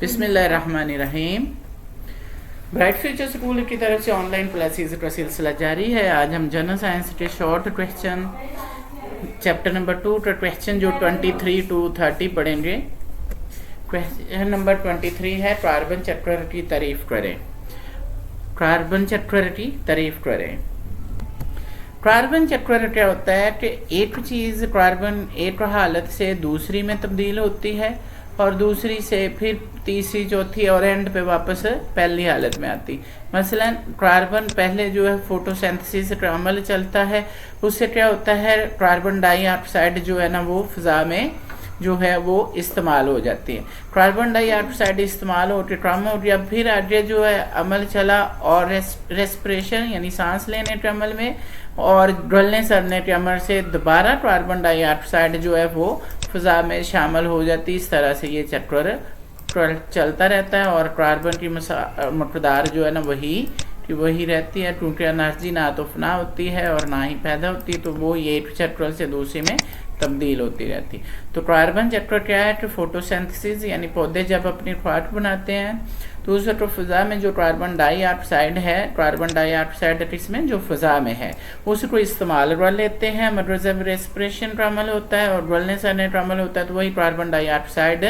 बिस्मिल्लाहिर्रहमानिर्रहीम। Bright future school की तरफ से ऑनलाइन क्लासेस का सिलसिला जारी है। आज हम जनरल साइंस के शॉर्ट क्वेश्चन चैप्टर नंबर 2 का क्वेश्चन जो 23 to 30 पढ़ेंगे। क्वेश्चन नंबर 23 है कार्बन चक्र की तारीफ करें। कार्बन चक्र की तारीफ करें। कार्बन चक्र क्या होता है कि एक चीज़ कार्बन एक हालत से दूसरी में तब्दील होती है और दूसरी से फिर तीसरी चौथी और एंड पे वापस पहली हालत में आती। मसलन कार्बन पहले जो है फोटोसिंथेसिस का अमल चलता है, उससे क्या होता है कार्बन डाइऑक्साइड जो है ना वो फिजा में जो है वो इस्तेमाल हो जाती है। कार्बन डाइऑक्साइड इस्तेमाल होकर कम हो गया, फिर आगे जो है अमल चला और रेस्पिरेशन यानी सांस लेने के अमल में और गलने सड़ने के अमल से दोबारा कार्बन डाइऑक्साइड जो है वो फिजा में शामिल हो जाती। इस तरह से ये चक्र चलता रहता है और कार्बन की मकदार जो है ना वही रहती है, क्योंकि एनर्जी ना तो फना होती है और ना ही पैदा होती है, तो वो ये एक चक्र से दूसरे में तब्दील होती रहती। तो कार्बन चक्र क्या है कि फोटोसिंथेसिस यानी पौधे जब अपनी खुराक बनाते हैं तो उस वक्त फिजा में जो कार्बन डाइऑक्साइड है, कार्बन डाइऑक्साइड इसमें जो फिजा में है उसको इस्तेमाल कर लेते हैं। मतलब जब रेस्पिरेशन का अमल होता है और गलने सड़ने का अमल होता है तो वही कार्बन डाइऑक्साइड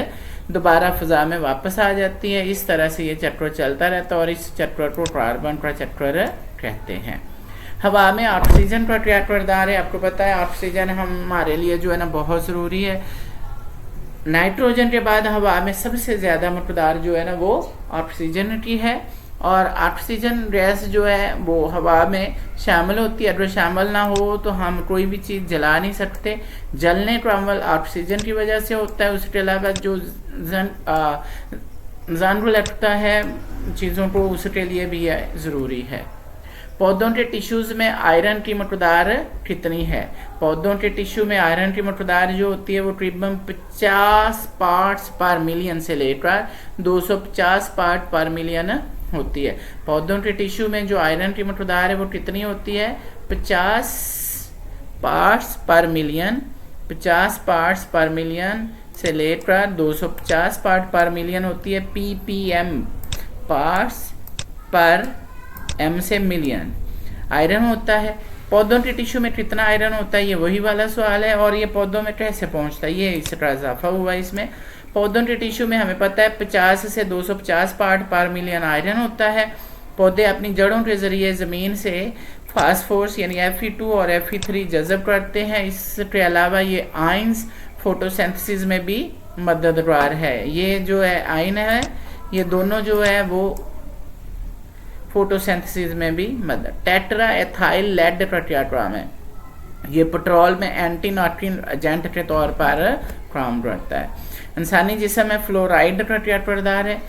दोबारा फिजा में वापस आ जाती है। इस तरह से ये चक्र चलता रहता है और इस चक्र को कार्बन का चक्र कहते हैं। हवा में ऑक्सीजन का क्या किरदार है आपको पता है। ऑक्सीजन हमारे लिए जो है ना बहुत ज़रूरी है। नाइट्रोजन के बाद हवा में सबसे ज़्यादा मकदार जो है ना वो ऑक्सीजन की है और ऑक्सीजन गैस जो है वो हवा में शामिल होती है। अगर शामिल ना हो तो हम कोई भी चीज़ जला नहीं सकते। जलने का अमल ऑक्सीजन की वजह से होता है। उसके अलावा जो जानवर लगता है चीज़ों को उसके लिए भी ज़रूरी है। पौधों के टिश्यूज़ में आयरन की मकदार कितनी है। पौधों के टिश्यू में आयरन की मकदार जो होती है वो तकरीबन 50 पार्ट्स पर मिलियन से लेकर 250 पार्ट पर मिलियन होती है। पौधों के टिश्यू में जो आयरन की मकदार है वो कितनी होती है 50 पार्ट्स पर मिलियन। 50 पार्ट्स पर मिलियन से लेकर 250 पार्ट पर मिलियन होती है। ppm पार्ट्स पर एम से मिलियन आयरन होता है। पौधों के टिश्यू में कितना आयरन होता है ये वही वाला सवाल है। और ये पौधों में कैसे पहुंचता है ये इसका इजाफा हुआ इसमें। पौधों के टिश्यू में हमें पता है 50 से 250 पार्ट पर मिलियन आयरन होता है। पौधे अपनी जड़ों के जरिए ज़मीन से फास्फोरस यानी Fe2 और Fe3 जज़ब करते हैं। इसके अलावा ये आयंस फोटोसिंथेसिस में भी मददगार है। ये जो है आयन है ये दोनों जो है वो फोटोसिंथेसिस में भी मदद। टेट्रा एथाइल लेड का क्या काम है। ये पेट्रोल में एंटी नॉक्टिन एजेंट के तौर पर काम करता है। इंसानी जिस्म में फ्लोराइड का क्या किरदार है।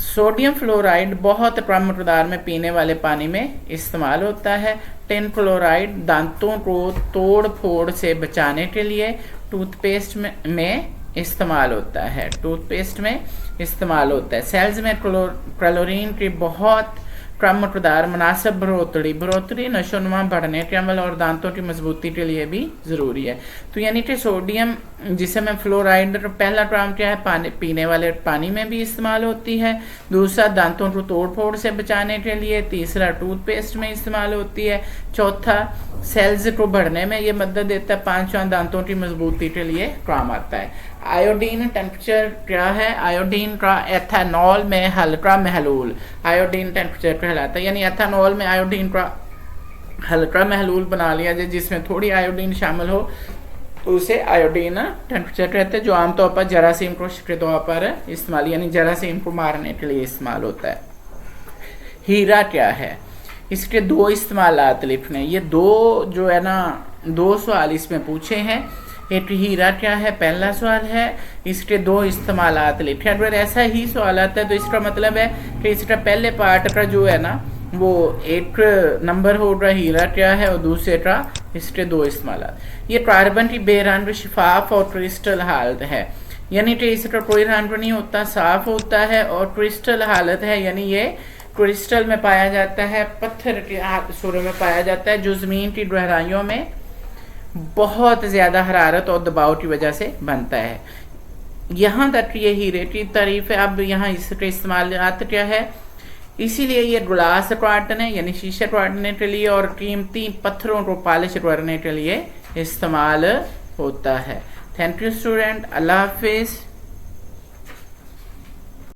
सोडियम फ्लोराइड बहुत कम मकदार में पीने वाले पानी में इस्तेमाल होता है। टिन क्लोराइड दांतों को तोड़ फोड़ से बचाने के लिए टूथपेस्ट में इस्तेमाल होता है। टूथपेस्ट में इस्तेमाल होता है। सेल्स में क्लोरीन की बहुत कम मकदार मुनासिब बढ़ोतरी नशोनुमा बढ़ने के अमल और दांतों की मजबूती के लिए भी ज़रूरी है। तो यानी कि सोडियम जिसमें फ्लोराइड पहला काम क्या है पानी पीने वाले पानी में भी इस्तेमाल होती है। दूसरा दांतों को तोड़ फोड़ से बचाने के लिए। तीसरा टूथपेस्ट में इस्तेमाल होती है। चौथा सेल्स को बढ़ने में ये मदद देता है। पांचवा दांतों की मजबूती के लिए काम आता है। आयोडीन टेम्परेचर क्या है। आयोडीन का एथेनॉल में हल्का महलूल आयोडीन टेम्परेचर कहलाता है। यानी एथेनॉल में आयोडीन का हल्का महलूल बना लिया जाए जिसमें थोड़ी आयोडीन शामिल हो तो उसे आयोडीन टेम्परेचर कहते हैं, जो आमतौर पर जरासीम को के तौर पर इस्तेमाल यानी जरासीम को मारने के लिए इस्तेमाल होता है। हीरा क्या है। इसके दो इस्तेमालात लिखने। ये दो जो है ना 2 सवाल इसमें पूछे हैं। एक हीरा क्या है पहला सवाल है, इसके 2 इस्तेमालात लिखे। अगर ऐसा ही सवाल आता है तो इसका मतलब है कि इसका पहले पार्ट का जो है ना वो एक नंबर होगा हीरा क्या है और दूसरे का इसके 2 इस्तेमालात। ये कार्बन की बेरंग शफाफ और क्रिस्टल हालत है, यानी कि इसका कोई रंग नहीं होता, साफ होता है और क्रिस्टल हालत है, यानी ये क्रिस्टल में पाया जाता है, पत्थर के सूरत में पाया जाता है जो ज़मीन की गहराइयों में बहुत ज़्यादा हरारत और दबाव की वजह से बनता है। यहाँ तक ये हीरे की तारीफ है। अब यहाँ इसके इस्तेमाल क्या है, इसीलिए ये ग्लास काटने यानी शीशा काटने के लिए और कीमती पत्थरों को पॉलिश करने के लिए इस्तेमाल होता है। थैंक यू स्टूडेंट, अल्लाह हाफिज़।